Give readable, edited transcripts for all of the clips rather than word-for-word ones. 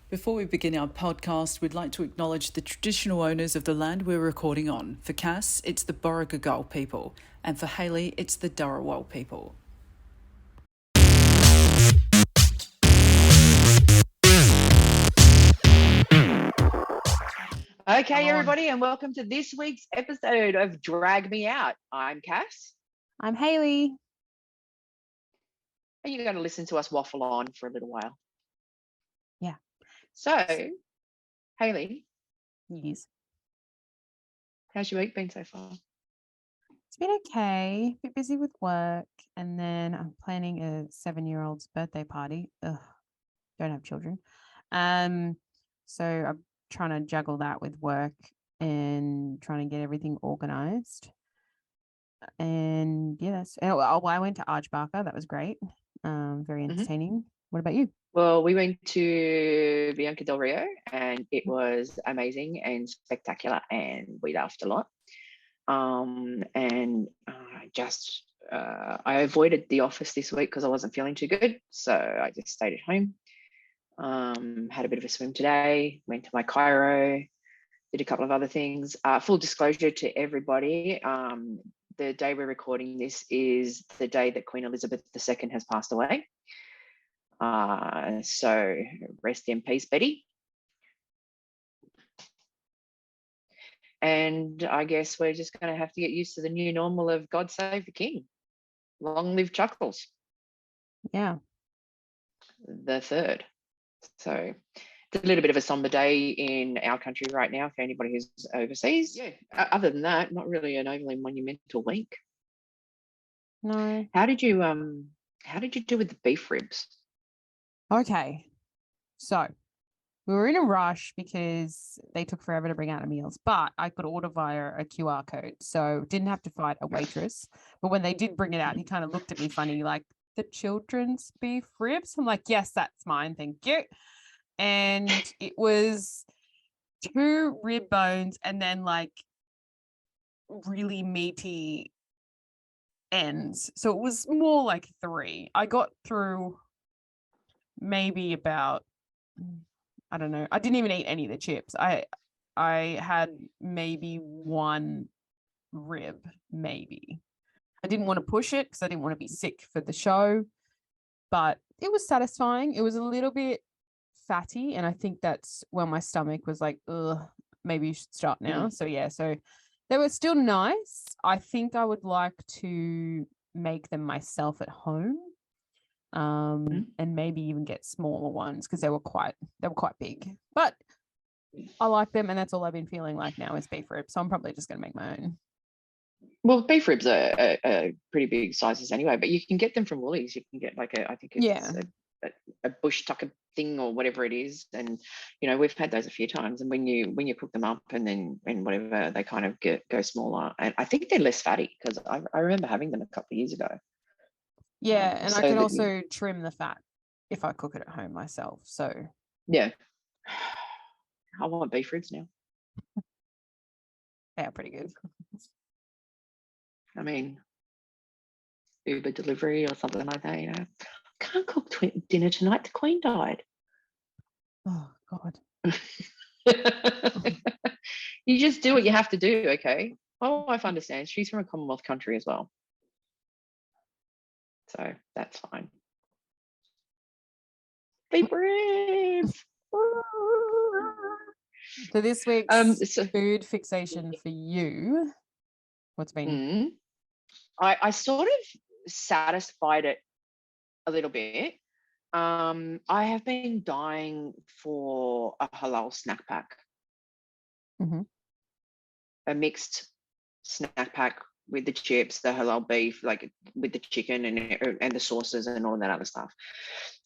Before we begin our podcast, we'd like to acknowledge the traditional owners of the land we're recording on. For Cass, it's the Borragagal people, and for Hayley, it's the Dharawal people. Okay, everybody, and welcome to this week's episode of Drag Me Out. I'm Cass. I'm Hayley. And you're going to listen to us waffle on for a little while. Yeah. So, Hayley. Yes. How's your week been so far? It's been okay. A bit busy with work. And then I'm planning a 7-year-old's birthday party. Ugh, don't have children. So I'm trying to juggle that with work and trying to get everything organized. And yes, I went to Archbarker. That was great. Very entertaining. What about you? Well, we went to Bianca Del Rio and it was amazing and spectacular and we laughed a lot. I avoided the office this week because I wasn't feeling too good. So I just stayed at home. Had a bit of a swim today, went to my chiro, did a couple of other things. Full disclosure to everybody, the day we're recording this is the day that Queen Elizabeth II has passed away. So rest in peace, Betty. And I guess we're just going to have to get used to the new normal of God save the King. Long live Chuckles. Yeah. The third. So it's a little bit of a somber day in our country right now for anybody who's overseas. Yeah. Other than that, not really an overly monumental week. No. How did you do with the beef ribs? Okay. So we were in a rush because they took forever to bring out the meals, but I could order via a QR code. So didn't have to fight a waitress. But when they did bring it out, he kind of looked at me funny, like, the children's beef ribs? I'm like, yes, that's mine. Thank you. And it was 2 rib bones and then like really meaty ends. So it was more like 3. I got through maybe about, I don't know. I didn't even eat any of the chips. I had maybe 1 rib, maybe. I didn't want to push it because I didn't want to be sick for the show, but it was satisfying. It was a little bit fatty, and I think that's when my stomach was like, ugh, maybe you should stop now. So yeah, so they were still nice. I think I would like to make them myself at home. And maybe even get smaller ones because they were quite big. But I like them, and that's all I've been feeling like now is beef ribs. So I'm probably just going to make my own. Well, beef ribs are pretty big sizes anyway, but you can get them from Woolies. You can get like a bush tucker thing or whatever it is, and you know we've had those a few times. And when you cook them up and whatever, they kind of go smaller. And I think they're less fatty because I remember having them a couple of years ago. Yeah, and so I can also trim the fat if I cook it at home myself. So yeah, I want beef ribs now. Yeah, pretty good. I mean, Uber delivery or something like that, you know. Can't cook dinner tonight. The Queen died. Oh, God. You just do what you have to do, okay? My wife understands. She's from a Commonwealth country as well. So that's fine. Beef ribs. So this week's food fixation for you, what's been? I sort of satisfied it a little bit. I have been dying for a halal snack pack. A mixed snack pack with the chips, the halal beef, like with the chicken and the sauces and all that other stuff.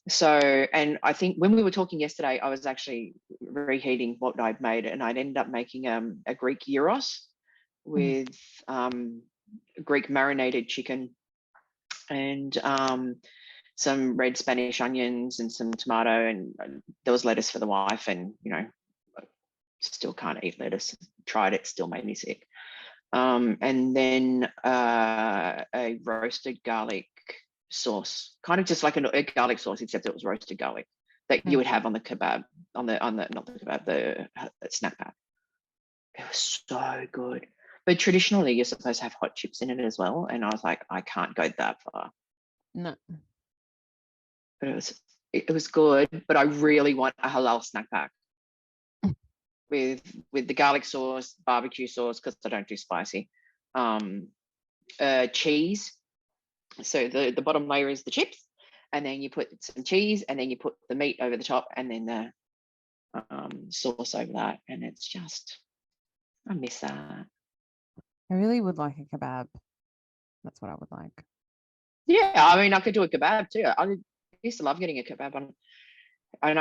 So, and I think when we were talking yesterday, I was actually reheating what I'd made, and I'd ended up making a Greek gyros with Greek marinated chicken and some red Spanish onions and some tomato, and there was lettuce for the wife, and you know, still can't eat lettuce. Tried it, still made me sick. And then a roasted garlic sauce, kind of just like a garlic sauce, except it was roasted garlic that you would have on the kebab. not the kebab, the snack pack. It was so good. But traditionally, you're supposed to have hot chips in it as well. And I was like, I can't go that far. No. But it was good. But I really want a halal snack pack with the garlic sauce, barbecue sauce, because I don't do spicy. Cheese. So the bottom layer is the chips, and then you put some cheese, and then you put the meat over the top, and then the sauce over that. And it's just, I miss that. I really would like a kebab. That's what I would like. Yeah, I mean, I could do a kebab too. I used to love getting a kebab on. And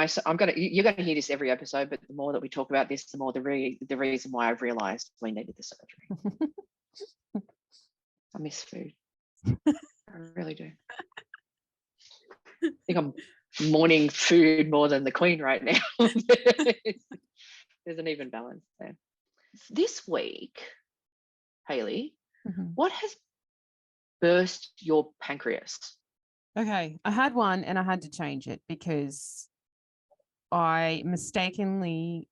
you're gonna hear this every episode, but the more that we talk about this, the more the reason why I've realised we needed the surgery. I miss food. I really do. I think I'm mourning food more than the Queen right now. There's an even balance there. This week, Hayley, what has burst your pancreas? Okay, I had one and I had to change it because I mistakenly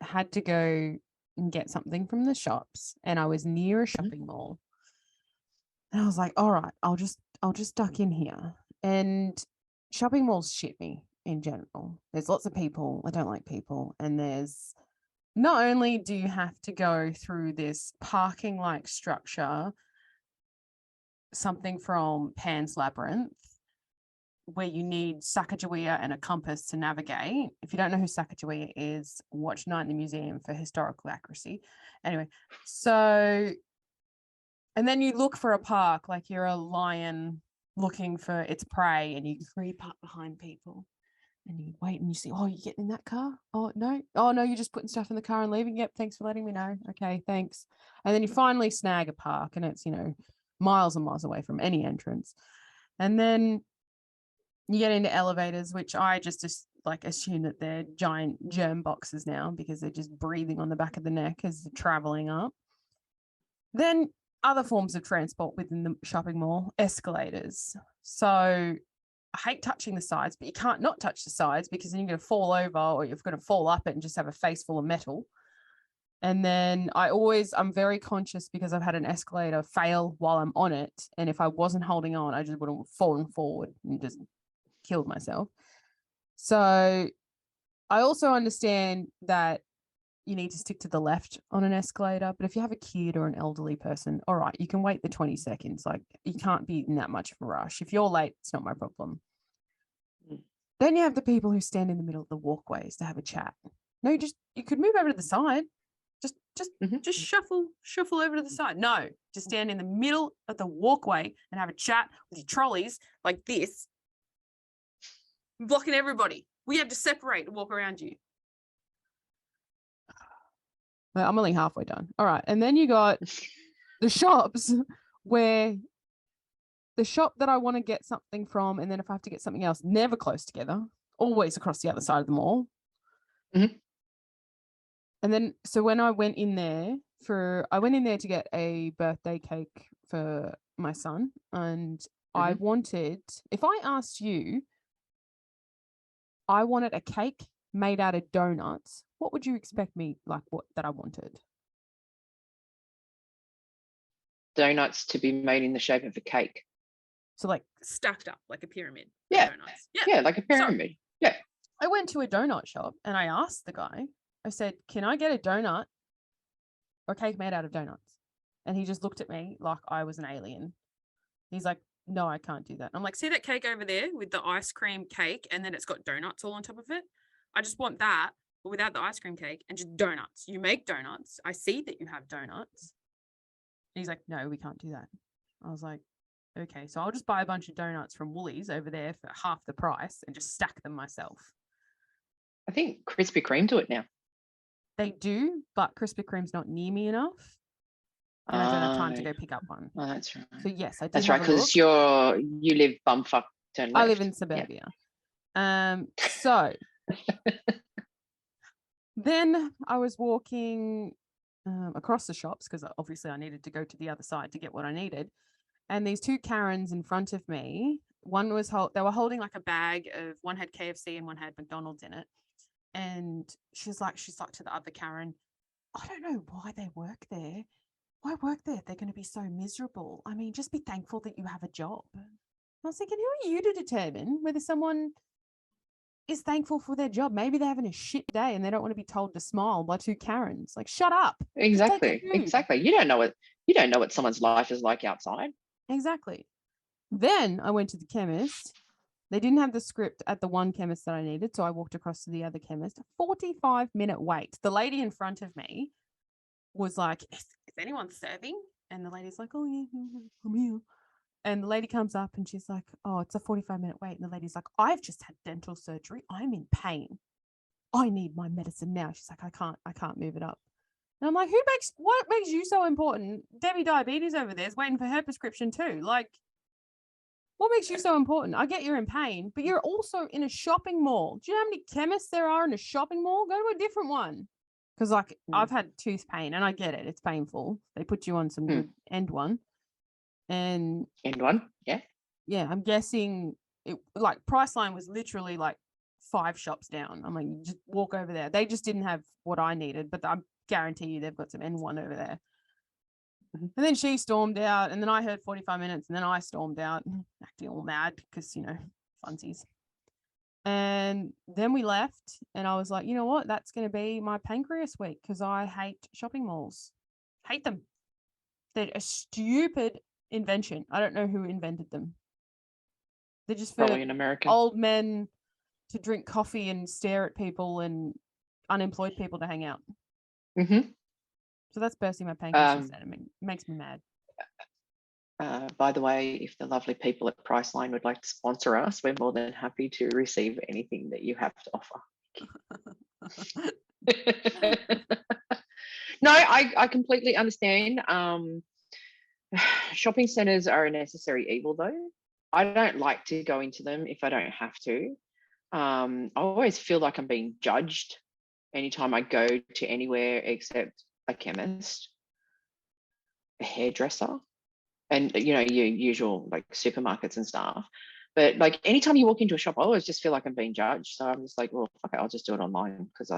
had to go and get something from the shops, and I was near a shopping mall. And I was like, all right, I'll just duck in here. And shopping malls shit me in general. There's lots of people. I don't like people. And there's, not only do you have to go through this parking like structure, something from Pan's Labyrinth, where you need Sacagawea and a compass to navigate. If you don't know who Sacagawea is, watch Night in the Museum for historical accuracy. Anyway, so, and then you look for a park like you're a lion looking for its prey, and you creep up behind people and you wait and you see, oh, you getting in that car? Oh, no, you're just putting stuff in the car and leaving. Yep, thanks for letting me know. Okay, thanks. And then you finally snag a park, and it's, miles and miles away from any entrance. And then you get into elevators, which I just assume that they're giant germ boxes now because they're just breathing on the back of the neck as they're traveling up. Then other forms of transport within the shopping mall, escalators. So I hate touching the sides, but you can't not touch the sides because then you're going to fall over, or you're going to fall up it and just have a face full of metal. And then I'm very conscious because I've had an escalator fail while I'm on it. And if I wasn't holding on, I just would have fallen forward and just killed myself. So I also understand that you need to stick to the left on an escalator, but if you have a kid or an elderly person, all right, you can wait the 20 seconds. Like, you can't be in that much of a rush. If you're late, it's not my problem. Then you have the people who stand in the middle of the walkways to have a chat. No, you could move over to the side. Just shuffle over to the side. No, just stand in the middle of the walkway and have a chat with your trolleys like this, blocking everybody. We have to separate and walk around you. Well, I'm only halfway done. All right. And then you got the shops where the shop that I want to get something from, and then if I have to get something else, never close together, always across the other side of the mall. Mm-hmm. And then, so when I went in there to get a birthday cake for my son, and I wanted, if I asked you, I wanted a cake made out of donuts, what would you expect me, that I wanted? Donuts to be made in the shape of a cake. So stacked up like a pyramid. Yeah. Donuts. Yeah, like a pyramid. So, yeah. I went to a donut shop and I asked the guy, I said, can I get a donut or cake made out of donuts? And he just looked at me like I was an alien. He's like, no, I can't do that. I'm like, see that cake over there with the ice cream cake and then it's got donuts all on top of it? I just want that, but without the ice cream cake and just donuts. You make donuts. I see that you have donuts. And he's like, no, we can't do that. I was like, okay, so I'll just buy a bunch of donuts from Woolies over there for half the price and just stack them myself. I think Krispy Kreme do it now. They do, but Krispy Kreme's not near me enough. And I don't have time to go pick up one. Oh, that's right. So yes, I did. That's right, because you live bumfuck turn left. I live in suburbia. Yeah. So then I was walking across the shops because obviously I needed to go to the other side to get what I needed. And these two Karens in front of me, one was they were holding like a bag of, one had KFC and one had McDonald's in it. And she's like to the other Karen, I don't know why they work there. Why work there? They're going to be so miserable. I mean, just be thankful that you have a job. I was thinking, who are you to determine whether someone is thankful for their job? Maybe they're having a shit day and they don't want to be told to smile by two Karens. Like, shut up. Exactly. You don't know what someone's life is like outside. Exactly. Then I went to the chemist. They didn't have the script at the one chemist that I needed, so I walked across to the other chemist. 45-minute wait. The lady in front of me was like, is anyone serving? And the lady's like, oh, yeah, I'm here. And the lady comes up and she's like, oh, it's a 45-minute wait. And the lady's like, I've just had dental surgery. I'm in pain. I need my medicine now. She's like, I can't move it up. And I'm like, what makes you so important? Debbie Diabetes over there is waiting for her prescription too. Like, what makes you so important? I get you're in pain, but you're also in a shopping mall. Do you know how many chemists there are in a shopping mall? Go to a different one. Because like I've had tooth pain and I get it. It's painful. They put you on some good end one. And end one, yeah. Yeah, I'm guessing it like Priceline was literally like 5 shops down. I'm like, you just walk over there. They just didn't have what I needed, but I guarantee you they've got some N1 over there. And then she stormed out, and then I heard 45 minutes, and then I stormed out, acting all mad because, funsies. And then we left, and I was like, you know what? That's going to be my pancreas week because I hate shopping malls. Hate them. They're a stupid invention. I don't know who invented them. They're just for probably in America. Old men to drink coffee and stare at people and unemployed people to hang out. Mm-hmm. So that's bursting my pancreas. And it makes me mad. By the way, if the lovely people at Priceline would like to sponsor us, we're more than happy to receive anything that you have to offer. No, I completely understand. Shopping centers are a necessary evil, though. I don't like to go into them if I don't have to. I always feel like I'm being judged anytime I go to anywhere except a chemist, a hairdresser, and your usual like supermarkets and stuff. But like anytime you walk into a shop, I always just feel like I'm being judged. So I'm just like, well, fuck it, I'll just do it online because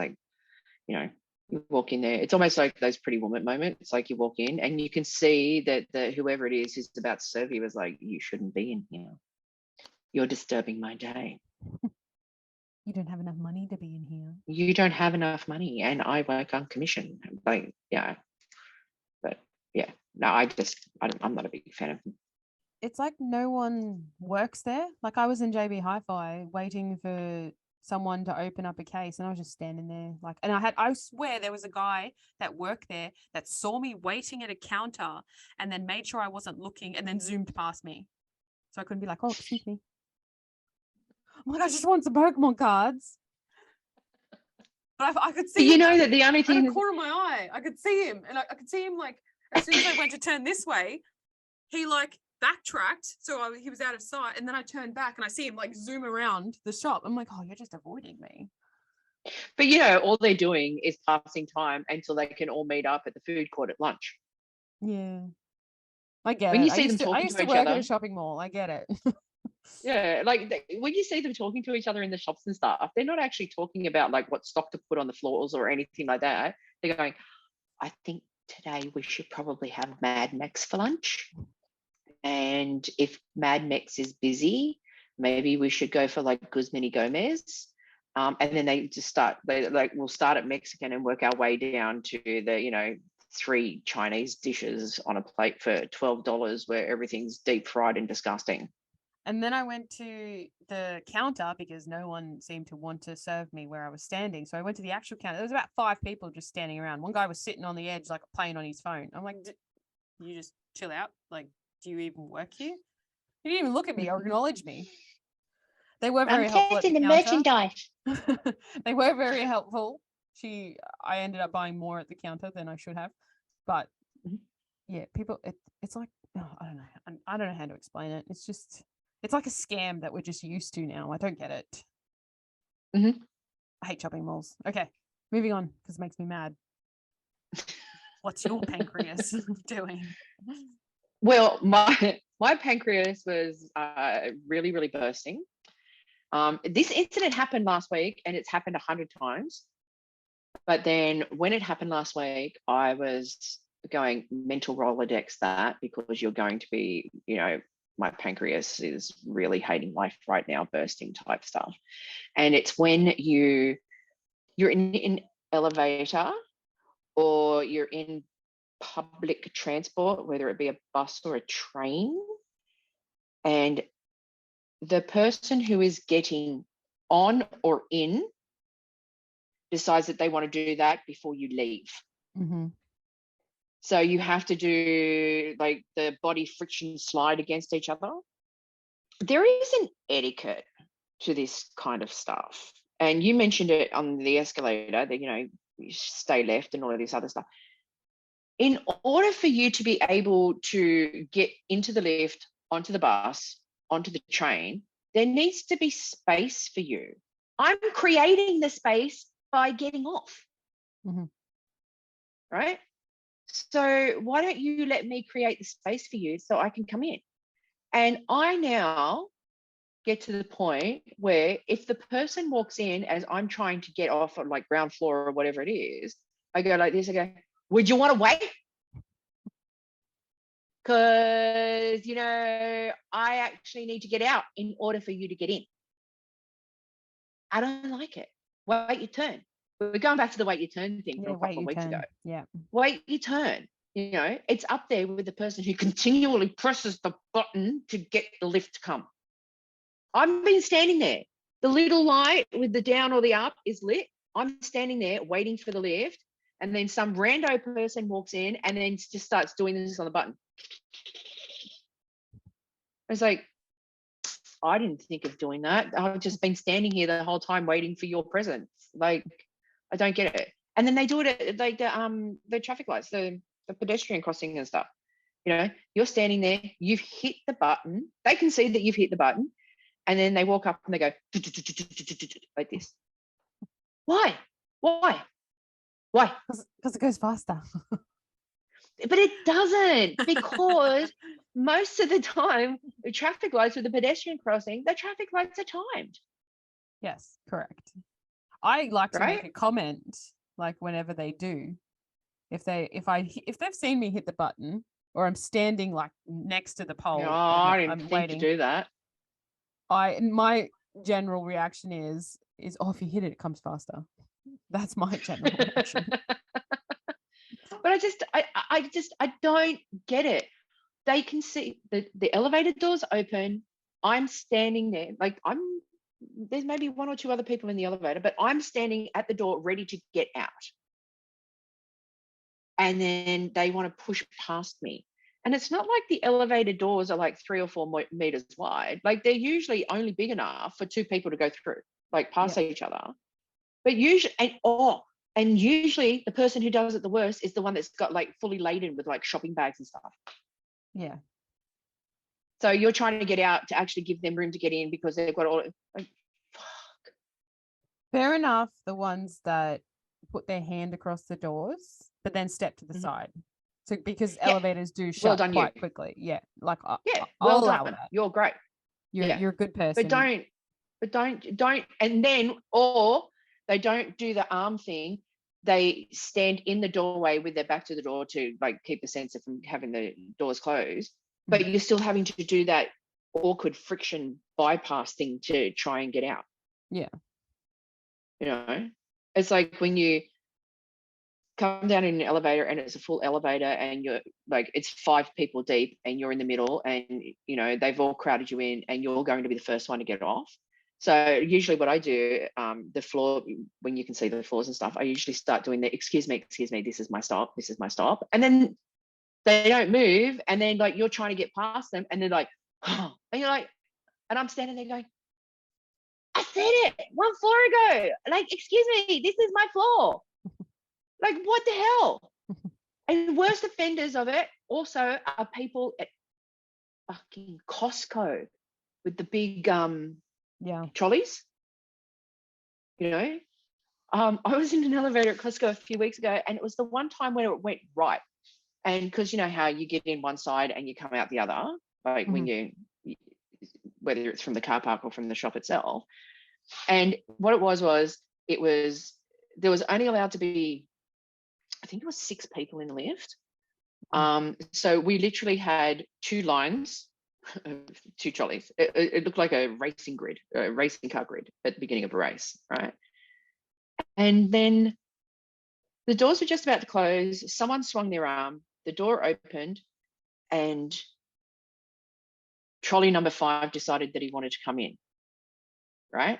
you walk in there. It's almost like those Pretty Woman moments. Like you walk in and you can see that whoever it is who's about to serve you is like, you shouldn't be in here. You're disturbing my day. You don't have enough money to be in here. You don't have enough money, and I work on commission. Like, yeah. But yeah, no, I'm not a big fan of them. It's like no one works there. Like I was in JB Hi-Fi waiting for someone to open up a case, and I was just standing there. Like, and I swear there was a guy that worked there that saw me waiting at a counter and then made sure I wasn't looking and then zoomed past me. So I couldn't be like, oh, excuse me. I'm like, I just want some Pokemon cards. But I could see him, that the only thing in the corner of my eye, I could see him, and I could see him like as soon as I went to turn this way, he like backtracked, so he was out of sight, and then I turned back and I see him like zoom around the shop. I'm like, oh, you're just avoiding me. But all they're doing is passing time until they can all meet up at the food court at lunch. Yeah, I get when it. You see them talking I used to each work other at a shopping mall. I get it. Yeah, like when you see them talking to each other in the shops and stuff, they're not actually talking about like what stock to put on the floors or anything like that. They're going, I think today we should probably have Mad Max for lunch. And if Mad Max is busy, maybe we should go for like Guzmini Gomez. And then they just we'll start at Mexican and work our way down to the, 3 Chinese dishes on a plate for $12 where everything's deep fried and disgusting. And then I went to the counter because no one seemed to want to serve me where I was standing. So I went to the actual counter. There was about 5 people just standing around. One guy was sitting on the edge, like playing on his phone. I'm like, you just chill out? Like, do you even work here? He didn't even look at me or acknowledge me. They were very helpful at the merchandise. They were very helpful. I ended up buying more at the counter than I should have. But yeah, people, it's like, I don't know. I don't know how to explain it. It's like a scam that we're just used to now. I don't get it. I hate shopping malls. Okay, moving on because it makes me mad. What's your pancreas doing? Well, my pancreas was really, really bursting. This incident happened last week, and it's happened 100 times. But then when it happened last week, I was going mental Rolodex that, because you're going to be, you know, my pancreas is really hating life right now, bursting type stuff. And it's when you're in an elevator or you're in public transport, whether it be a bus or a train, and the person who is getting on or in decides that they want to do that before you leave. Mm-hmm. So you have to do like the body friction slide against each other. There is an etiquette to this kind of stuff. And you mentioned it on the escalator that, you know, you stay left and all of this other stuff. In order for you to be able to get into the lift, onto the bus, onto the train, there needs to be space for you. I'm creating the space by getting off. Mm-hmm. Right? So why don't you let me create the space for you so I can come in? And I now get to the point where if the person walks in as I'm trying to get off on like ground floor or whatever it is, I go like this, I go, would you want to wait? Because, you know, I actually need to get out in order for you to get in. I don't like it. Wait your turn. We're going back to the wait your turn thing from a couple of weeks ago. Yeah. Wait your turn. You know, it's up there with the person who continually presses the button to get the lift to come. I've been standing there. The little light with the down or the up is lit. I'm standing there waiting for the lift. And then some rando person walks in and then just starts doing this on the button. It's like, I didn't think of doing that. I've just been standing here the whole time waiting for your presence. Like, I don't get it. And then they do it at like the traffic lights, the pedestrian crossing and stuff. You know, you're standing there, you've hit the button. They can see that you've hit the button. And then they walk up and they go like this. Why? Because it goes faster. But it doesn't, because most of the time, the traffic lights with the pedestrian crossing, the traffic lights are timed. Yes, correct. I like to Right? make a comment, like whenever they do, if they've seen me hit the button or I'm standing like next to the pole, Oh, I didn't I'm think waiting. to do that. My general reaction is oh, if you hit it, it comes faster. That's my general reaction. But I don't get it. They can see the elevator doors open. I'm standing there, like there's maybe one or two other people in the elevator, but I'm standing at the door ready to get out. And then they want to push past me. And it's not like the elevator doors are like 3 or 4 meters wide. Like they're usually only big enough for 2 people to go through, like past each other. But usually, and usually the person who does it the worst is the one that's got like fully laden with like shopping bags and stuff. Yeah. So you're trying to get out to actually give them room to get in because they've got all like, fuck. Fair enough. The ones that put their hand across the doors, but then step to the side. So because elevators do shut quite quickly. Yeah. Like I'll allow that. You're great. You're a good person. But don't, and then, or they don't do the arm thing. They stand in the doorway with their back to the door to like keep the sensor from having the doors closed. But you're still having to do that awkward friction bypass thing to try and get out. Yeah. You know, it's like when you come down in an elevator and it's a full elevator and you're like, it's 5 people deep and you're in the middle and, you know, they've all crowded you in and you're going to be the first one to get off. So usually what I do, the floor, when you can see the floors and stuff, I usually start doing the, excuse me, this is my stop. And then they don't move. And then like, you're trying to get past them and they're like, oh, and you're like, and I'm standing there going, I said it 1 floor ago. Like, excuse me, this is my floor. Like, what the hell? And worst offenders of it also are people at fucking Costco with the big trolleys. You know, I was in an elevator at Costco a few weeks ago, and it was the one time where it went right. And because you know how you get in one side and you come out the other, like when whether it's from the car park or from the shop itself. And what it was there was only allowed to be, I think it was 6 people in the lift. So we literally had 2 lines, 2 trolleys. It looked like a racing car grid at the beginning of a race, right? And then the doors were just about to close. Someone swung their arm, the door opened, and trolley number 5 decided that he wanted to come in, right?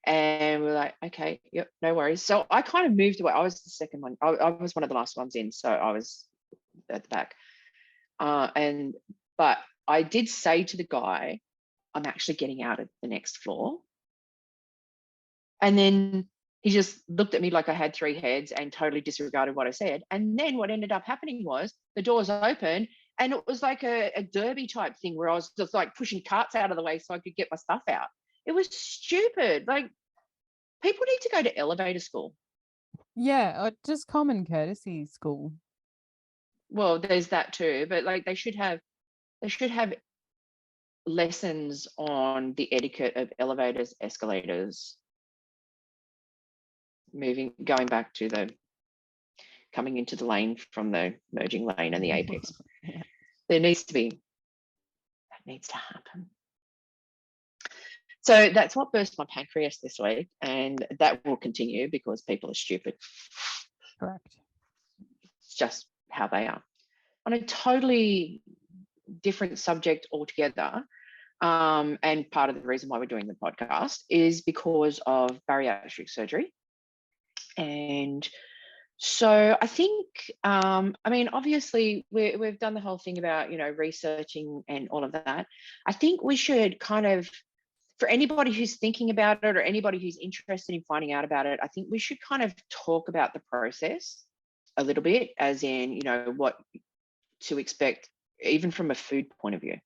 And we're like, okay, yep, no worries. So I kind of moved away. I was the second one. I was one of the last ones in, so I was at the back. But I did say to the guy, I'm actually getting out of the next floor. And then he just looked at me like I had 3 heads and totally disregarded what I said. And then what ended up happening was the doors opened, and it was like a derby type thing where I was just like pushing carts out of the way so I could get my stuff out. It was stupid. Like, people need to go to elevator school. Yeah, or just common courtesy school. Well, there's that too, but like they should have lessons on the etiquette of elevators, escalators, going back to the coming into the lane from the merging lane and the apex. Yeah. That needs to happen. So that's what burst my pancreas this week, and that will continue because people are stupid. Correct. It's just how they are. On a totally different subject altogether, and part of the reason why we're doing the podcast is because of bariatric surgery. And so I think, obviously we've done the whole thing about, researching and all of that. I think we should kind of, for anybody who's thinking about it or anybody who's interested in finding out about it, I think we should kind of talk about the process a little bit, as in, what to expect, even from a food point of view.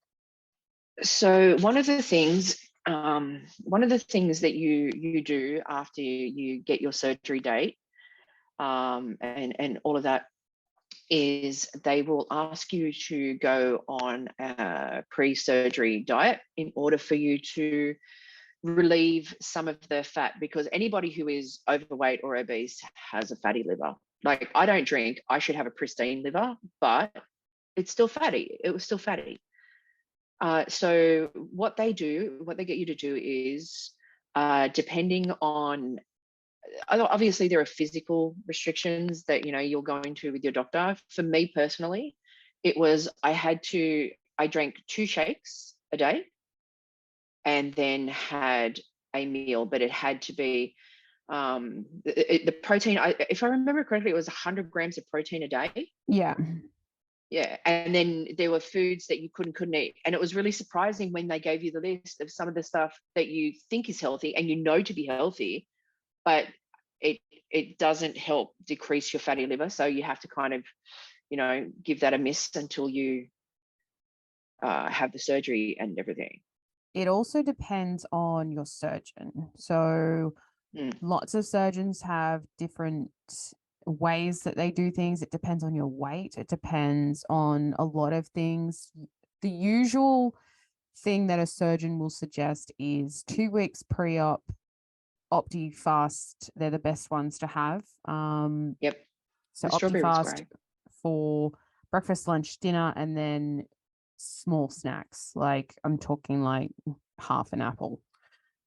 So one of the things that you do after you get your surgery date, and all of that, is they will ask you to go on a pre-surgery diet in order for you to relieve some of the fat, because anybody who is overweight or obese has a fatty liver. Like, I don't drink, I should have a pristine liver, but it's still fatty. It was still fatty. So what they get you to do is, depending on, obviously there are physical restrictions that, you're going to with your doctor. For me personally, it was, I drank 2 shakes a day and then had a meal, but it had to be, the protein, if I remember correctly, it was 100 grams of protein a day. Yeah. Yeah. And then there were foods that you couldn't eat. And it was really surprising when they gave you the list of some of the stuff that you think is healthy and to be healthy, but it doesn't help decrease your fatty liver. So you have to kind of, give that a miss until you have the surgery and everything. It also depends on your surgeon. So lots of surgeons have different ways that they do things. It depends on your weight. It depends on a lot of things. The usual thing that a surgeon will suggest is 2 weeks pre-op, Opti fast. They're the best ones to have. Yep. So Opti fast for breakfast, lunch, dinner, and then small snacks. Like, I'm talking like half an apple.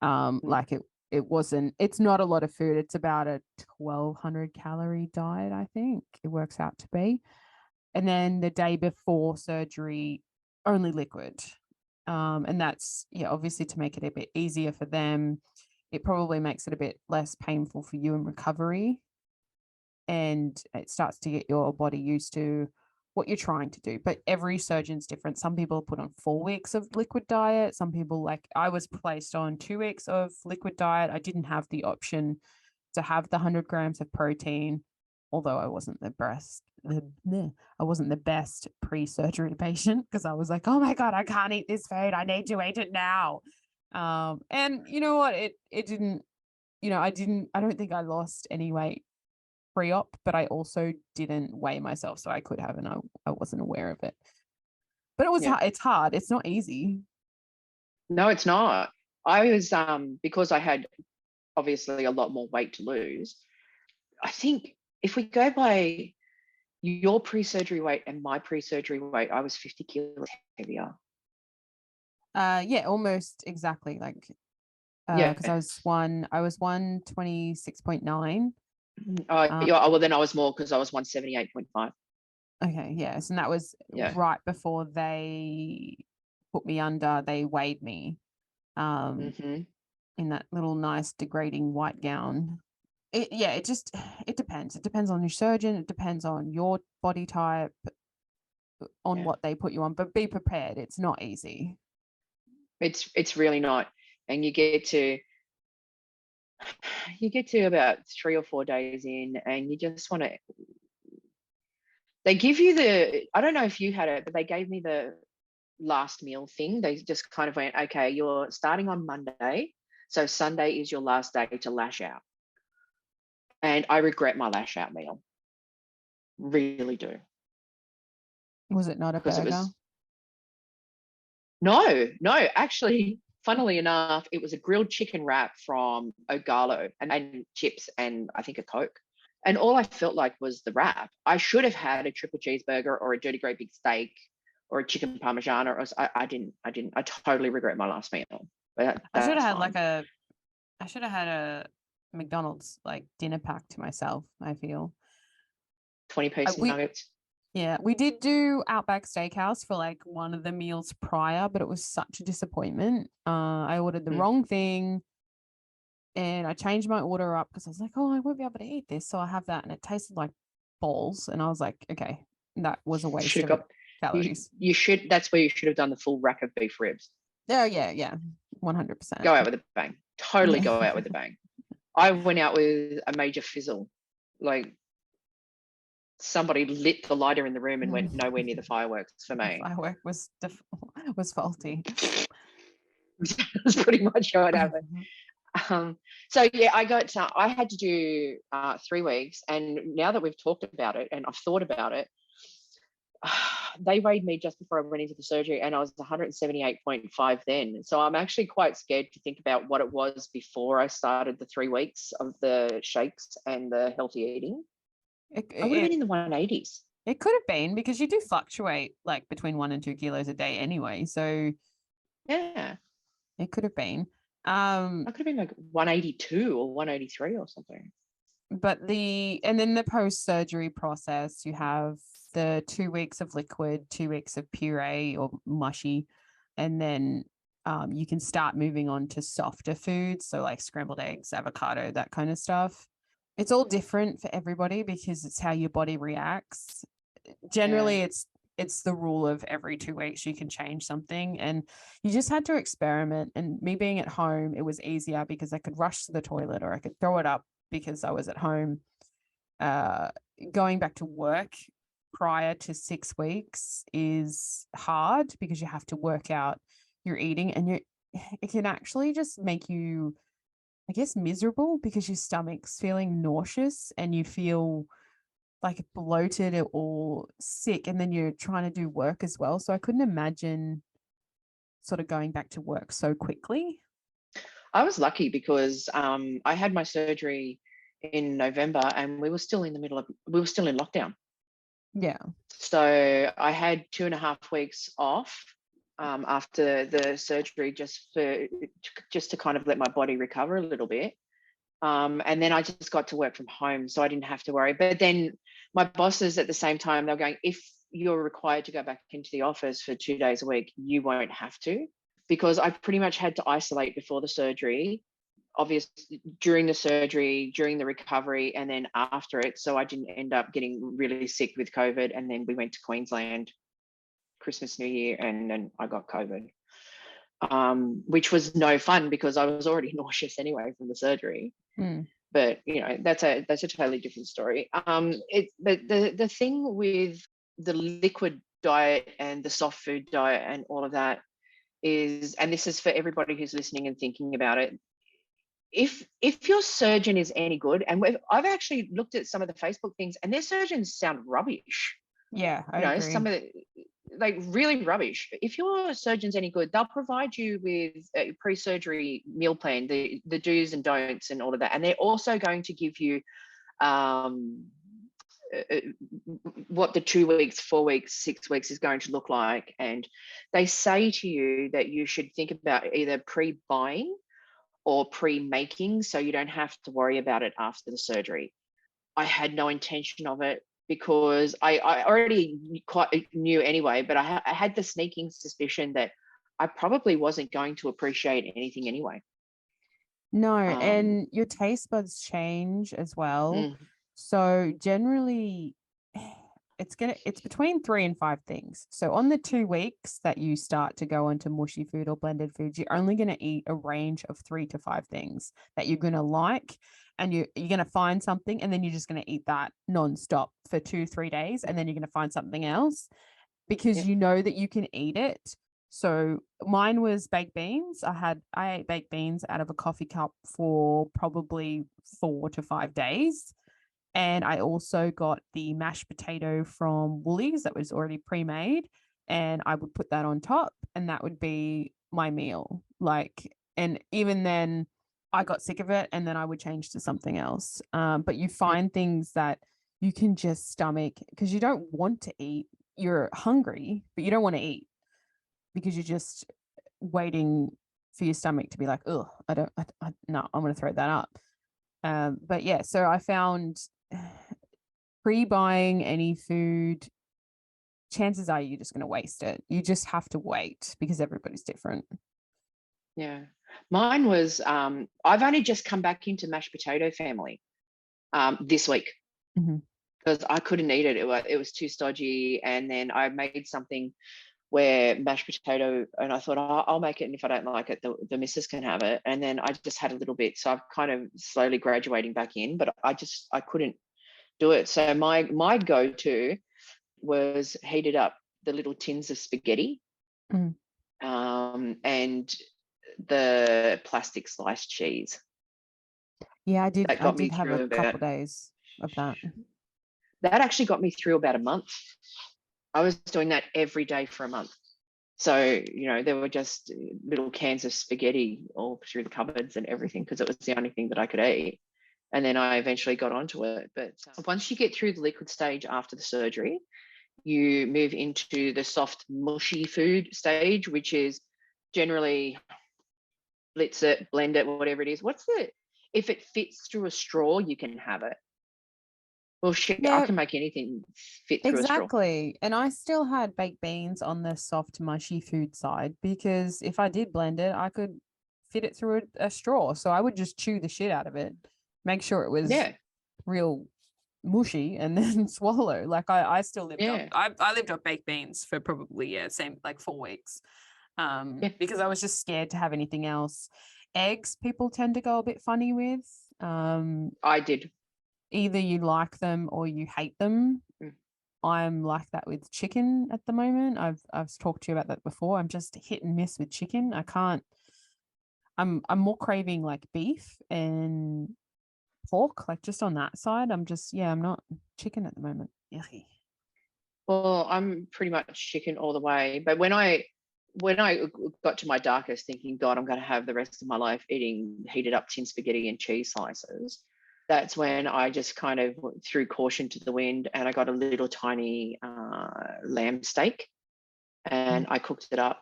Like it's not a lot of food. It's about a 1,200 calorie diet, I think it works out to be. And then the day before surgery, only liquid. And that's, obviously to make it a bit easier for them. It probably makes it a bit less painful for you in recovery. And it starts to get your body used to what you're trying to do. But every surgeon's different. Some people put on 4 weeks of liquid diet. Some people, like I was placed on 2 weeks of liquid diet. I didn't have the option to have the 100 grams of protein, although I wasn't the best pre-surgery patient, because I was like, oh my God, I can't eat this food. I need to eat it now. And you know what? It didn't, I don't think I lost any weight pre-op, but I also didn't weigh myself, so I could have, and I wasn't aware of it. But it was hard. It's hard. It's not easy. No, it's not. I was because I had obviously a lot more weight to lose. I think if we go by your pre-surgery weight and my pre-surgery weight, I was 50 kilos heavier. Yeah, almost exactly. Like, Yeah. because I was 126.9. Yeah, well, then I was more because I was 178.5. Okay, yes, and that was Yeah. right before they put me under. They weighed me, Mm-hmm. in that little nice degrading white gown. It depends. It depends on your surgeon. It depends on your body type, on Yeah. what they put you on. But be prepared. It's not easy. It's really not. And you get to about 3 or 4 days in, and you just want to. They give you I don't know if you had it, but they gave me the last meal thing. They just kind of went, okay, you're starting on Monday, so Sunday is your last day to lash out. And I regret my lash out meal. Really do. Was it not a Because it burger? was no, actually, funnily enough, it was a grilled chicken wrap from Ogalo and chips and I think a Coke. And all I felt like was the wrap. I should have had a triple cheeseburger or a dirty great big steak or a chicken parmesan, or I didn't. I totally regret my last meal. But I should have that's had fine. I should have had a McDonald's like dinner pack to myself, I feel. 20-piece We nuggets. Yeah, we did do Outback Steakhouse for like one of the meals prior, but it was such a disappointment. I ordered the Mm. wrong thing and I changed my order up because I was like, oh, I won't be able to eat this. So I have that and it tasted like balls. And I was like, okay, that was a waste Should of have got calories. you should. That's where you should have done the full rack of beef ribs. Oh, yeah, 100%. Go out with a bang. Totally go out with a bang. I went out with a major fizzle. Like somebody lit the lighter in the room and went nowhere near the fireworks for The me. firework was faulty. That's pretty much what happened. So yeah, I had to do 3 weeks, and now that we've talked about it and I've thought about it, they weighed me just before I went into the surgery and I was 178.5 then. So I'm actually quite scared to think about what it was before I started the 3 weeks of the shakes and the healthy eating. I would have been in the 180s. It could have been because you do fluctuate like between 1 and 2 kilos a day anyway. So Yeah. it could have been. I could have been like 182 or 183 or something. But and then the post-surgery process, you have the 2 weeks of liquid, 2 weeks of puree or mushy, and then you can start moving on to softer foods, so like scrambled eggs, avocado, that kind of stuff. It's all different for everybody because it's how your body reacts. Generally, it's the rule of every 2 weeks you can change something, and you just had to experiment. And me being at home, it was easier because I could rush to the toilet or I could throw it up because I was at home. Going back to work prior to 6 weeks is hard because you have to work out your eating, and it can actually just make you, I guess, miserable because your stomach's feeling nauseous and you feel like bloated or sick, and then you're trying to do work as well. So I couldn't imagine sort of going back to work so quickly. I was lucky because I had my surgery in November and we were still in lockdown. Yeah. So I had 2.5 weeks off after the surgery just to kind of let my body recover a little bit. And then I just got to work from home, so I didn't have to worry. But then my bosses at the same time, they were going, if you're required to go back into the office for 2 days a week, you won't have to, because I pretty much had to isolate before the surgery, obviously during the surgery, during the recovery, and then after it. So I didn't end up getting really sick with COVID. And then we went to Queensland Christmas, New Year, and then I got COVID, which was no fun because I was already nauseous anyway from the surgery. But that's a totally different story. But the thing with the liquid diet and the soft food diet and all of that is, and this is for everybody who's listening and thinking about it, if your surgeon is any good, and I've actually looked at some of the Facebook things and their surgeons sound rubbish. Yeah, I agree. like really rubbish. If your surgeon's any good, they'll provide you with a pre-surgery meal plan, the do's and don'ts and all of that. And they're also going to give you what the 2 weeks, 4 weeks, 6 weeks is going to look like. And they say to you that you should think about either pre-buying or pre-making, so you don't have to worry about it after the surgery. I had no intention of it because I already quite knew anyway, but I had the sneaking suspicion that I probably wasn't going to appreciate anything anyway. No, and your taste buds change as well. So generally it's between 3 and 5 things. So on the 2 weeks that you start to go into mushy food or blended foods, you're only going to eat a range of 3 to 5 things that you're going to like, and you're going to find something, and then you're just going to eat that nonstop for 2-3 days, and then you're going to find something else because you know that you can eat it. So mine was baked beans. I ate baked beans out of a coffee cup for probably 4 to 5 days. And I also got the mashed potato from Woolies that was already pre-made, and I would put that on top, and that would be my meal. Like, and even then I got sick of it, and then I would change to something else. But you find things that you can just stomach because you don't want to eat. You're hungry, but you don't want to eat because you're just waiting for your stomach to be like, oh, no, I'm going to throw that up. But yeah, so I found pre-buying any food, chances are you're just going to waste it. You just have to wait because everybody's different. Yeah. Mine was, I've only just come back into mashed potato family this week because I couldn't eat it. It was too stodgy. And then I made something where mashed potato, and I thought, oh, I'll make it, and if I don't like it, the missus can have it. And then I just had a little bit, so I'm kind of slowly graduating back in, but I couldn't do it. So my go-to was heated up the little tins of spaghetti and the plastic sliced cheese. Yeah, I did have a couple of days of that. That actually got me through about a month. I was doing that every day for a month. So, there were just little cans of spaghetti all through the cupboards and everything because it was the only thing that I could eat. And then I eventually got onto it. But once you get through the liquid stage after the surgery, you move into the soft, mushy food stage, which is generally blitz it, blend it, whatever it is. If it fits through a straw, you can have it. Well, shit, I can make anything fit through a straw. Exactly. And I still had baked beans on the soft, mushy food side because if I did blend it, I could fit it through a straw. So I would just chew the shit out of it, make sure it was real mushy, and then swallow. Like I still lived on. I lived on baked beans for probably same like 4 weeks, because I was just scared to have anything else. Eggs, people tend to go a bit funny with. I did. Either you like them or you hate them. I'm like that with chicken at the moment. I've talked to you about that before. I'm just hit and miss with chicken. I can't. I'm more craving like beef and pork, like just on that side. I'm not chicken at the moment. Yucky. Well, I'm pretty much chicken all the way. But when I got to my darkest, thinking, God, I'm going to have the rest of my life eating heated up tin spaghetti and cheese slices, that's when I just kind of threw caution to the wind, and I got a little tiny lamb steak, and I cooked it up,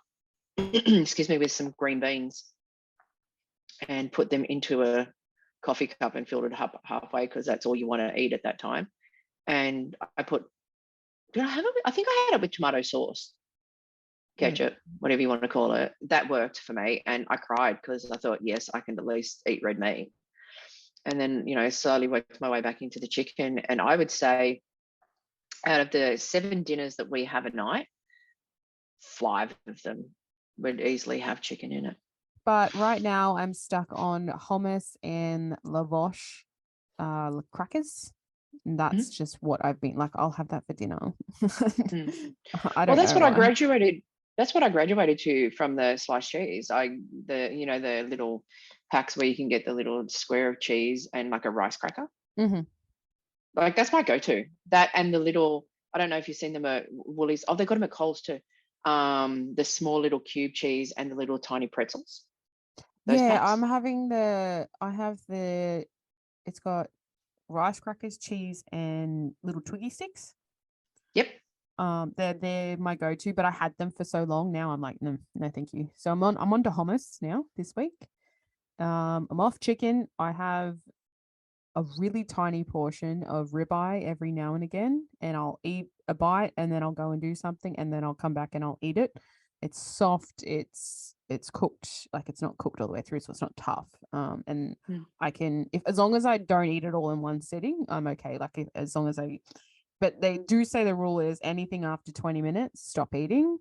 excuse me, with some green beans, and put them into a coffee cup and filled it up halfway because that's all you want to eat at that time. And I I think I had it with tomato sauce, ketchup, whatever you want to call it. That worked for me, and I cried because I thought, yes, I can at least eat red meat. And then, slowly worked my way back into the chicken. And I would say out of the 7 dinners that we have a night, 5 of them would easily have chicken in it. But right now I'm stuck on hummus and lavash crackers. And that's just what I've been like. I'll have that for dinner. That's what I graduated. That's what I graduated to from the sliced cheese. The little packs where you can get the little square of cheese and like a rice cracker. Like that's my go-to. That and the little I don't know if you've seen them at Woolies. Oh, they've got them at Coles too. The small little cube cheese and the little tiny pretzels. Those Yeah, packs. It's got rice crackers, cheese, and little Twiggy sticks. Yep. They're my go-to, but I had them for so long. Now I'm like, no, thank you. So I'm on to hummus now this week. I'm off chicken. I have a really tiny portion of ribeye every now and again, and I'll eat a bite and then I'll go and do something and then I'll come back and I'll eat it. It's soft, it's cooked, like it's not cooked all the way through, so it's not tough. And I can, if as long as I don't eat it all in one sitting, I'm okay. Like as long as but they do say the rule is anything after 20 minutes, stop eating.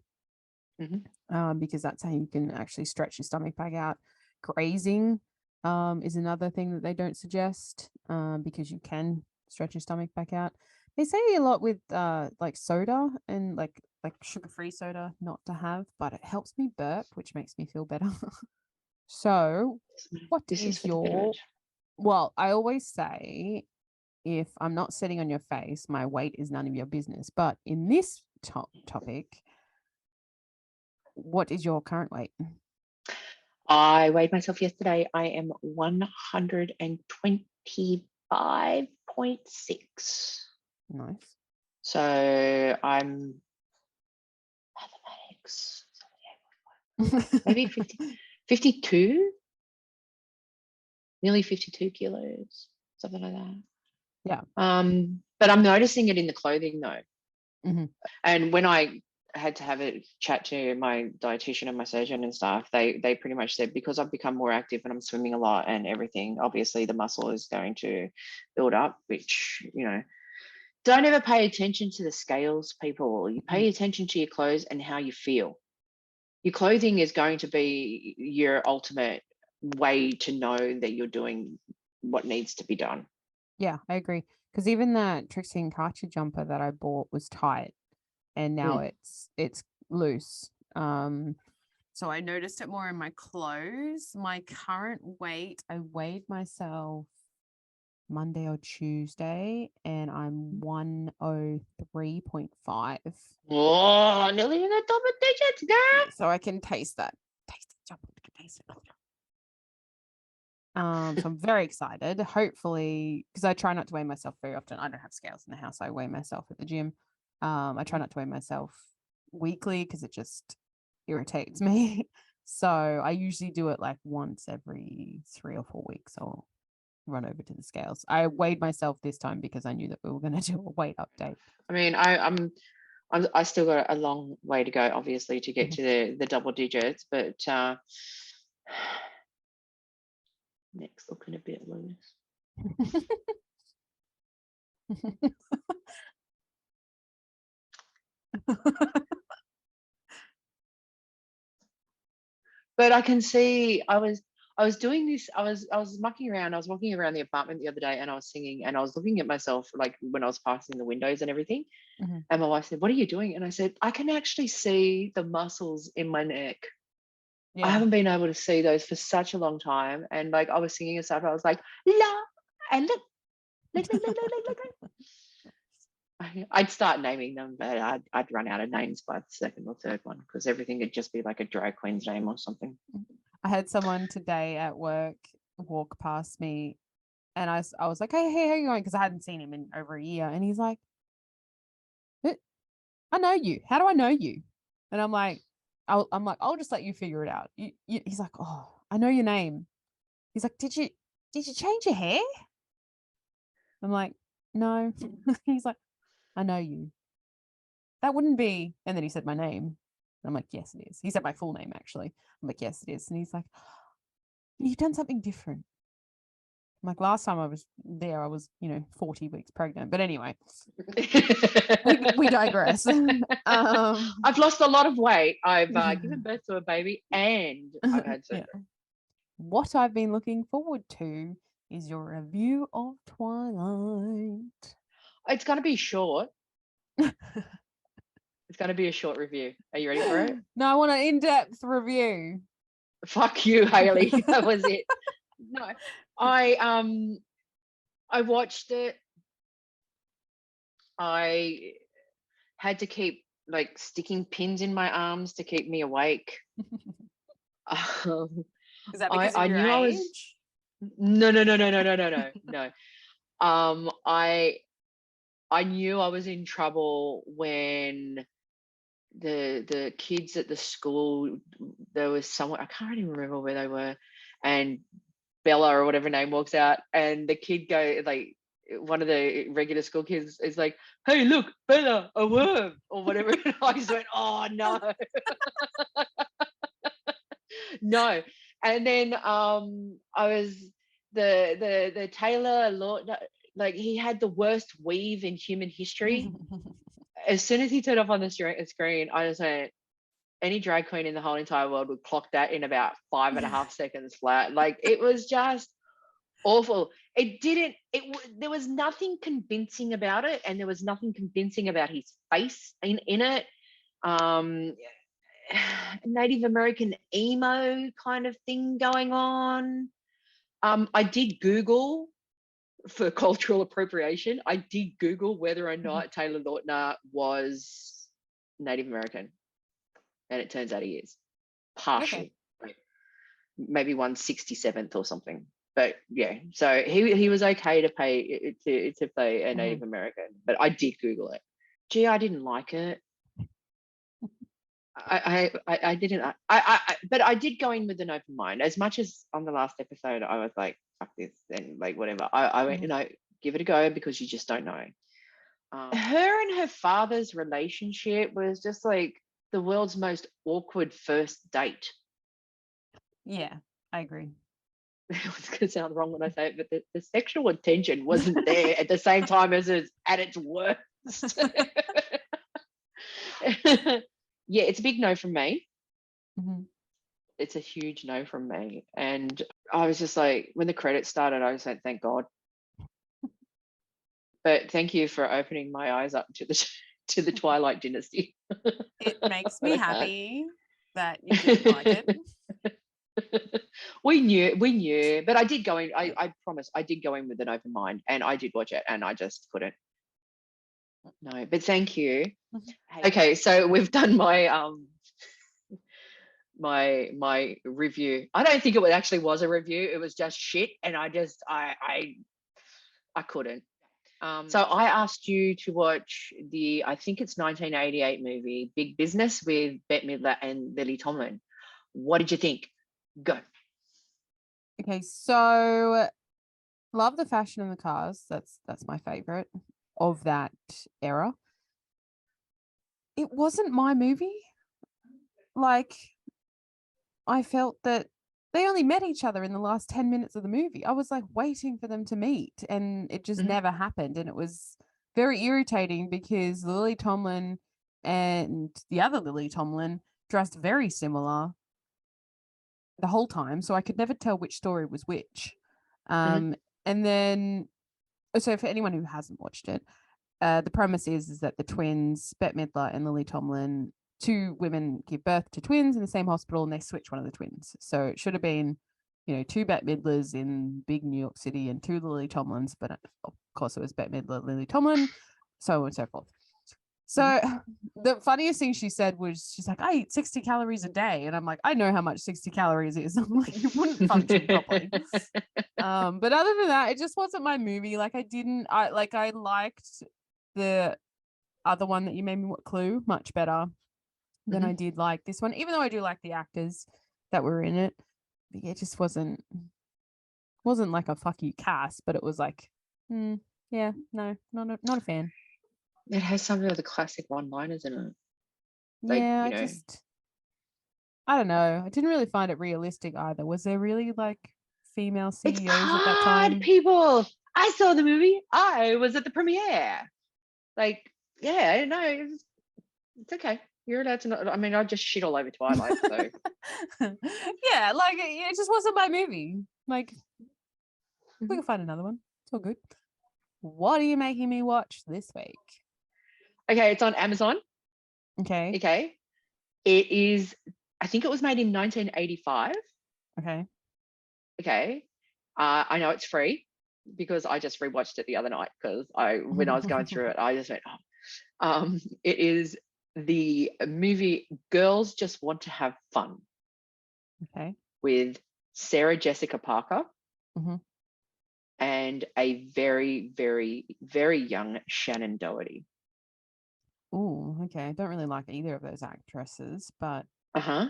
Because that's how you can actually stretch your stomach back out. Grazing is another thing that they don't suggest, because you can stretch your stomach back out. They say a lot with like soda and like sugar-free soda not to have, but it helps me burp, which makes me feel better. So what is your, well, I always say, if I'm not sitting on your face, my weight is none of your business. But in this topic, what is your current weight? I weighed myself yesterday. I am 125.6. Nice. So I'm mathematics. Maybe 52, nearly 52 kilos, something like that. Yeah. But I'm noticing it in the clothing though. Mm-hmm. And when I had to have a chat to my dietitian and my surgeon and stuff, they pretty much said, because I've become more active and I'm swimming a lot and everything, obviously the muscle is going to build up, which, you know, don't ever pay attention to the scales, people. You pay attention to your clothes and how you feel. Your clothing is going to be your ultimate way to know that you're doing what needs to be done. Yeah, I agree. Because even that Trixie and Carter jumper that I bought was tight, and now it's loose. So I noticed it more in my clothes. My current weight, I weighed myself Monday or Tuesday, and I'm 103.5. Oh, nearly in the double digits, girl. So I can taste that. Taste it. So I'm very excited. Hopefully, because I try not to weigh myself very often. I don't have scales in the house. I weigh myself at the gym. I try not to weigh myself weekly because it just irritates me. So I usually do it like once every 3 or 4 weeks. I'll run over to the scales. I weighed myself this time because I knew that we were going to do a weight update. I mean, I still got a long way to go, obviously, to get to the double digits, but neck's looking a bit loose. But I can see I was doing this, I was mucking around, I was walking around the apartment the other day and I was singing and I was looking at myself like when I was passing the windows and everything. And my wife said, "What are you doing?" And I said, "I can actually see the muscles in my neck." Yeah. I haven't been able to see those for such a long time. And like I was singing and stuff, I was like, "La," and look. I'd start naming them, but I'd run out of names by the second or third one because everything would just be like a drag queen's name or something. I had someone today at work walk past me, and I was like, hey, how are you going? Because I hadn't seen him in over a year, and he's like, "I know you. How do I know you?" And I'm like, I'll just let you figure it out. He's like, "Oh, I know your name." He's like, "Did you change your hair?" I'm like, "No." He's like, "I know you. That wouldn't be," and then he said my name. I'm like, "Yes, it is." He said my full name, actually. I'm like, "Yes, it is." And he's like, "You've done something different." I'm like, "Last time I was there, I was, 40 weeks pregnant." But anyway, we digress. I've lost a lot of weight. I've given birth to a baby and I've had surgery. Yeah. What I've been looking forward to is your review of Twilight. It's going to be short. It's going to be a short review. Are you ready for it? No, I want an in-depth review. Fuck you, Hayley. That was it. No, I watched it. I had to keep like sticking pins in my arms to keep me awake. Is that because I of your knew I was age? no. I knew I was in trouble when the kids at the school, there was someone, I can't even remember where they were, and Bella or whatever her name walks out, and the kid like, one of the regular school kids is like, "Hey, look, Bella, a worm," or whatever. And I just went, "Oh no." No. And then I was the Taylor Lord, like he had the worst weave in human history. As soon as he turned off on the screen, I just went, any drag queen in the whole entire world would clock that in about 5.5 seconds flat. Like it was just awful. There was nothing convincing about it, and there was nothing convincing about his face in it. Native American emo kind of thing going on. I did Google for cultural appropriation. I did Google whether or not Taylor Lautner was Native American, and it turns out he is partially, like maybe 167th or something. But yeah, so he was okay to pay to play a Native American, but I did Google it. Gee, I didn't like it. I didn't. But I did go in with an open mind. As much as on the last episode, I was like, "Fuck this," and like whatever. I went, give it a go because you just don't know. Her and her father's relationship was just like the world's most awkward first date. Yeah, I agree. It's going to sound wrong when I say it, but the sexual attention wasn't there at the same time as it's at its worst. Yeah, it's a big no from me. It's a huge no from me. And I was just like, when the credits started, I was like, thank God. But thank you for opening my eyes up to the Twilight dynasty. It makes me happy that you didn't like it. We knew, but I did go in. I promise, I did go in with an open mind, and I did watch it, and I just couldn't. No, but thank you. Okay, so we've done my my review. I don't think it actually was a review. It was just shit, and I couldn't. So I asked you to watch I think it's 1988 movie Big Business with Bette Midler and Lily Tomlin. What did you think? Go. Okay, so love the fashion and the cars. That's my favorite of that era. It wasn't my movie. Like, I felt that they only met each other in the last 10 minutes of the movie. I was like waiting for them to meet, and it just never happened. And it was very irritating because Lily Tomlin and the other Lily Tomlin dressed very similar the whole time, so I could never tell which story was which. And then, so for anyone who hasn't watched it, the premise is that the twins, Bette Midler and Lily Tomlin, two women give birth to twins in the same hospital, and they switch one of the twins. So it should have been, two Bette Midlers in big New York City and two Lily Tomlins, but of course it was Bette Midler, Lily Tomlin, so on and so forth. So the funniest thing she said was, she's like, I eat 60 calories a day. And I'm like, I know how much 60 calories is. I'm like, you wouldn't function properly. But other than that, it just wasn't my movie. Like I liked the other one that you made me watch, Clue, much better than I did like this one, even though I do like the actors that were in it. But it just wasn't like a fuck you cast, but it was like, yeah, no, not a fan. It has some of the classic one-liners in it. Like, yeah, I don't know. I didn't really find it realistic either. Was there really like female CEOs at that time? People, I saw the movie. I was at the premiere. Like, yeah, no, it's okay. You're allowed to not. I mean, I just shit all over Twilight. So yeah, like it just wasn't my movie. Like, we can find another one. It's all good. What are you making me watch this week? Okay, it's on Amazon. Okay. It is, I think it was made in 1985. Okay. I know it's free because I just rewatched it the other night because when I was going through it, I just went, oh. It is the movie Girls Just Want to Have Fun Okay. with Sarah Jessica Parker Mhm. and a very, very, very young Shannon Doherty. Ooh, okay. I don't really like either of those actresses, but Uh-huh.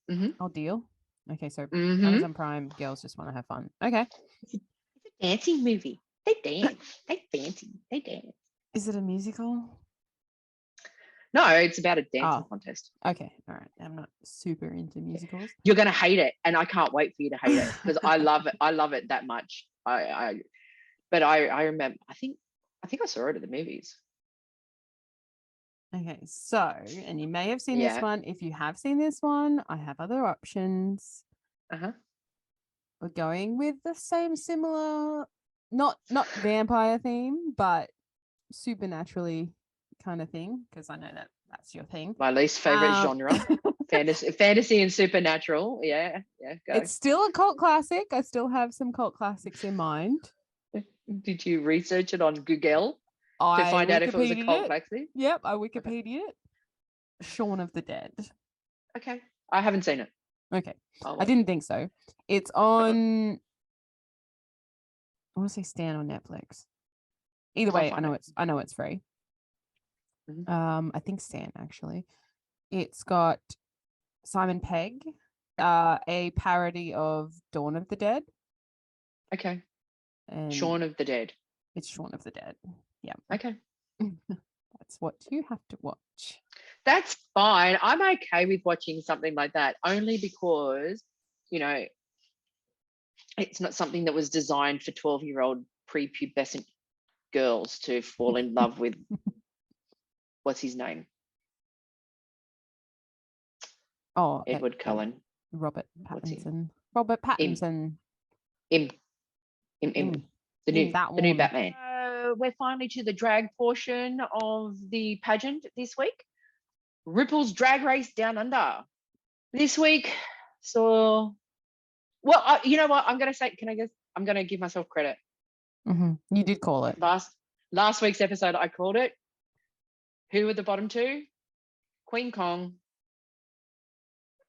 Mm-hmm. I'll deal. Okay, so Mm-hmm. Amazon Prime, Girls Just Want to Have Fun. Okay. It's a dancing movie. They dance. They fancy. They dance. Is it a musical? No, it's about a dancing Oh. contest. Okay. All right. I'm not super into musicals. You're gonna hate it, and I can't wait for you to hate it because I love it. I love it that much. But I remember. I think I saw it at the movies. Okay, so, and you may have seen this Yeah. one. If you have seen this one, I have other options. Uh-huh. We're going with the same similar, not vampire theme, but supernaturally kind of thing, because I know that that's your thing. My least favorite genre. Fantasy and supernatural. Yeah. Go. It's still a cult classic. I still have some cult classics in mind. Did you research it on Google to find out if it was a cult classic? Yep, I Wikipedia'd it. Shaun of the Dead. Okay. I haven't seen it. Okay. Oh, I didn't think so. It's on, I want to say Stan on Netflix. Either way, I know it's free. Mhm. I think Stan actually. It's got Simon Pegg, a parody of Dawn of the Dead. Okay. And Shaun of the Dead. it's Shaun of the Dead. Yeah. Okay. That's what you have to watch. That's fine. I'm okay with watching something like that only because, it's not something that was designed for 12-year-old prepubescent girls to fall in love with. What's his name? Oh, Edward Cullen. Robert What's he? Pattinson. Robert Pattinson. Him. The new one. Batman. We're finally to the drag portion of the pageant this week. RuPaul's Drag Race Down Under. This week saw. Well, you know what? I'm going to say. Can I guess? I'm going to give myself credit. You did call it. Last week's episode, I called it. Who were the bottom two? Queen Kong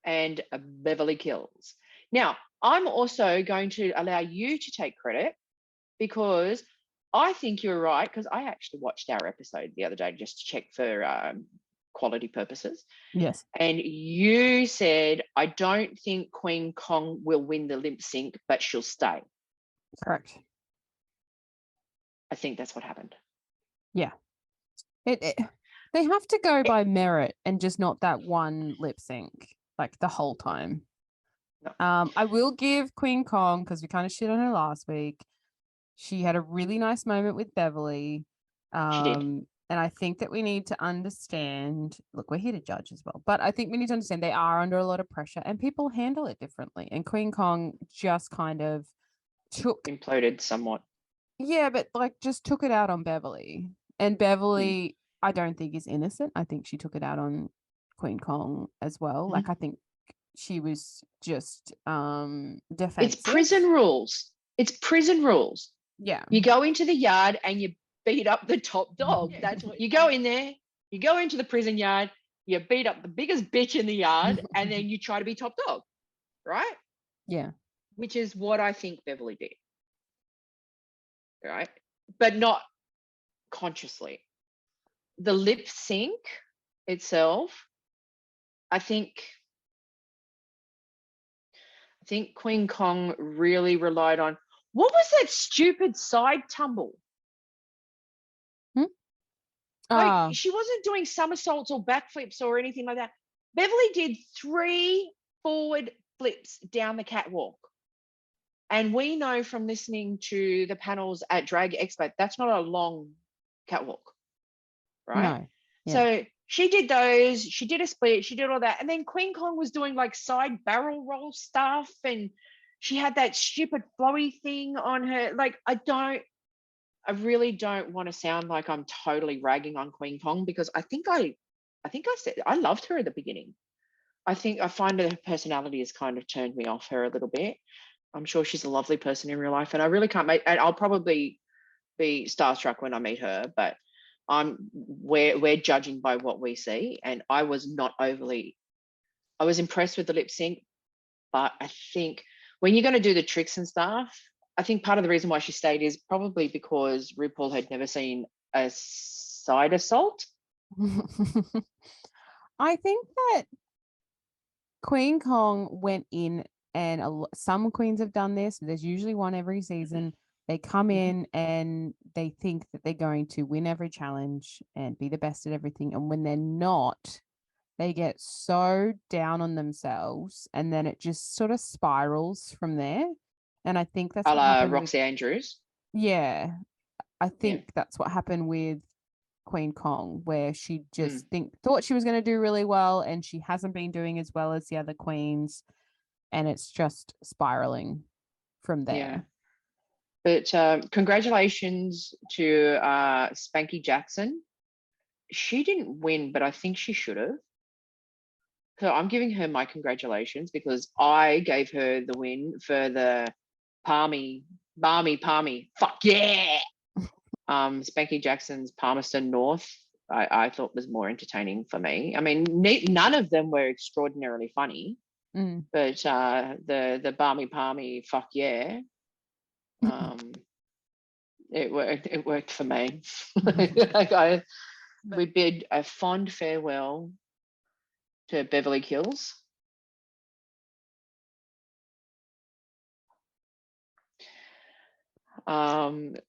and Beverly Kills. Now, I'm also going to allow you to take credit because I think you're right, because I actually watched our episode the other day just to check for quality purposes. Yes. And you said, I don't think Queen Kong will win the lip sync, but she'll stay. Correct. I think that's what happened. Yeah. They have to go by merit and just not that one lip sync like the whole time. No. I will give Queen Kong, because we kind of shit on her last week. She had a really nice moment with Beverly. She did. And I think that we need to understand, look, we're here to judge as well, but I think we need to understand they are under a lot of pressure and people handle it differently. And Queen Kong just kind of imploded somewhat. Yeah, but like just took it out on Beverly. And Beverly, I don't think is innocent. I think she took it out on Queen Kong as well. Like, I think she was just defensive. It's prison rules. Yeah. You go into the yard and you beat up the top dog. That's what you go in there. You go into the prison yard, you beat up the biggest bitch in the yard, and then you try to be top dog, right? Yeah. Which is what I think Beverly did, right? But not consciously. The lip sync itself, I think Queen Kong really relied on, what was that stupid side tumble? Like, she wasn't doing somersaults or backflips or anything like that. Beverly did 3 forward flips down the catwalk. And we know from listening to the panels at Drag Expo, that's not a long catwalk, right? No. Yeah. So she did those, she did a split, she did all that. And then Queen Kong was doing like side barrel roll stuff. And she had that stupid flowy thing on her. Like, I really don't want to sound like I'm totally ragging on Queen Kong, because I think I said I loved her at the beginning. I find that her personality has kind of turned me off her a little bit. I'm sure she's a lovely person in real life, and I really can't and I'll probably be starstruck when I meet her, but we're judging by what we see, and I was impressed with the lip sync, but I think when you're going to do the tricks and stuff, I think part of the reason why she stayed is probably because RuPaul had never seen a side assault. I think that Queen Kong went in, and some queens have done this. There's usually one every season. They come in and they think that they're going to win every challenge and be the best at everything. And when they're not, they get so down on themselves, and then it just sort of spirals from there. And I think that's what happened Roxy Andrews. Yeah, I think that's what happened with Queen Kong, where she just thought she was going to do really well, and she hasn't been doing as well as the other queens, and it's just spiraling from there. Yeah. But congratulations to Spanky Jackson. She didn't win, but I think she should have. So I'm giving her my congratulations because I gave her the win for the balmy, fuck yeah. Spanky Jackson's Palmerston North, I thought was more entertaining for me. I mean, none of them were extraordinarily funny, but the balmy, fuck yeah, it worked for me. We bid a fond farewell to Beverly Hills. And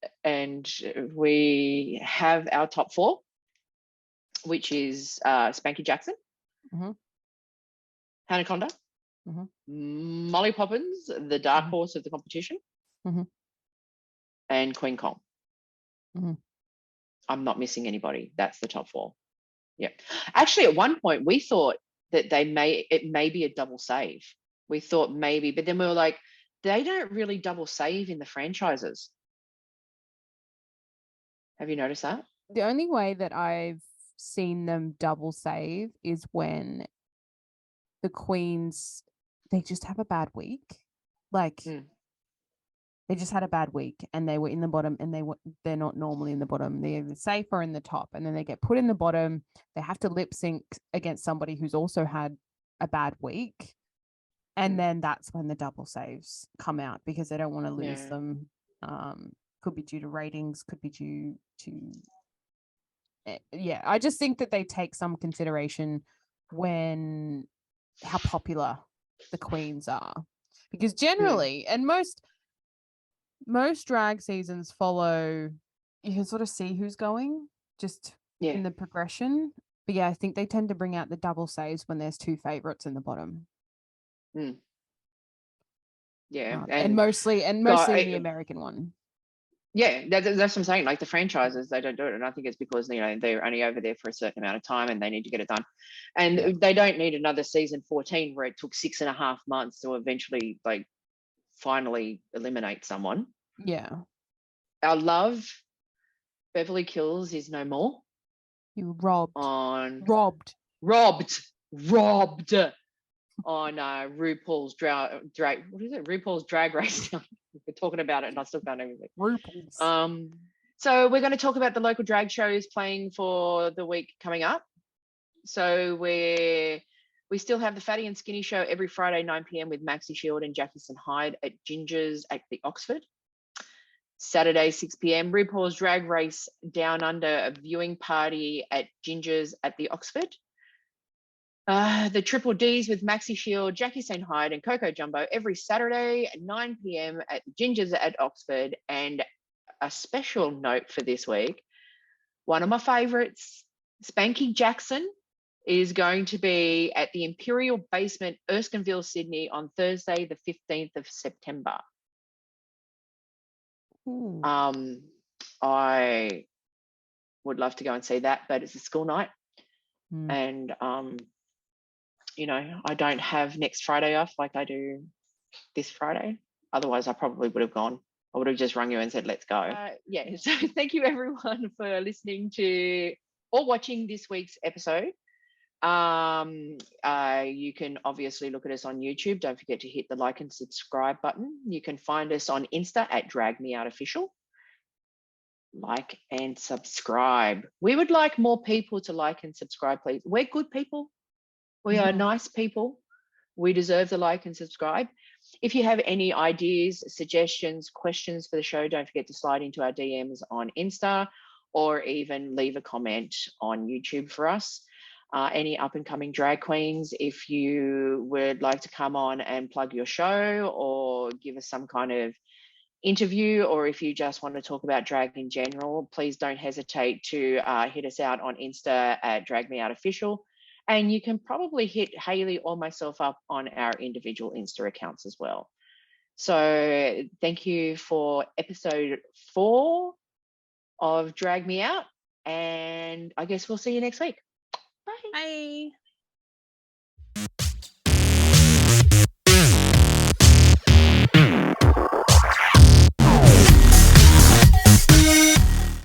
we have our top four, which is Spanky Jackson, Hanaconda, Molly Poppins, the dark horse of the competition, and Queen Kong. I'm not missing anybody. That's the top four. Yeah. Actually, at one point, we thought that it may be a double save. We thought maybe, but then we were like, they don't really double save in the franchises. Have you noticed that? The only way that I've seen them double save is when the queens, they just have a bad week. Like they just had a bad week and they were in the bottom, and they're not normally in the bottom. They're either safe or in the top, and then they get put in the bottom. They have to lip sync against somebody who's also had a bad week. And then that's when the double saves come out because they don't want to lose them. Could be due to ratings, could be due to I just think that they take some consideration when how popular the queens are, because generally and most drag seasons follow, you can sort of see who's going just in the progression. But I think they tend to bring out the double saves when there's two favorites in the bottom. And mostly the American one. Yeah, that's what I'm saying. Like the franchises, they don't do it, and I think it's because they're only over there for a certain amount of time and they need to get it done, and they don't need another season 14 where it took 6.5 months to eventually finally eliminate someone. Yeah, our love, Beverly Hills, is no more. You robbed on RuPaul's RuPaul's Drag Race. We're talking about it and I still can't even think. RuPaul's. So we're going to talk about the local drag shows playing for the week coming up. So we still have the Fatty and Skinny show every Friday 9 p.m. with Maxi Shield and Jackson Hyde at Ginger's at the Oxford. Saturday 6 p.m. RuPaul's Drag Race Down Under, a viewing party at Ginger's at the Oxford. The Triple Ds with Maxi Shield, Jackie St. Hyde and Coco Jumbo every Saturday at 9 p.m. at Ginger's at Oxford. And a special note for this week, one of my favourites, Spanky Jackson, is going to be at the Imperial Basement, Erskineville, Sydney on Thursday, the 15th of September. I would love to go and see that, but it's a school night. And I don't have next Friday off like I do this Friday. Otherwise, I probably would have gone. I would have just rung you and said, let's go. So thank you everyone for listening to or watching this week's episode. You can obviously look at us on YouTube. Don't forget to hit the like and subscribe button. You can find us on Insta at DragMeOutOfficial. like and subscribe. We would like more people to like and subscribe, please. We're good people. We are nice people. We deserve the like and subscribe. If you have any ideas, suggestions, questions for the show, don't forget to slide into our DMs on Insta, or even leave a comment on YouTube for us. Any up and coming drag queens, if you would like to come on and plug your show or give us some kind of interview, or if you just want to talk about drag in general, please don't hesitate to hit us out on Insta at DragMeOutOfficial. And you can probably hit Hayley or myself up on our individual Insta accounts as well. So thank you for episode 4 of Drag Me Out. And I guess we'll see you next week. Bye. Bye.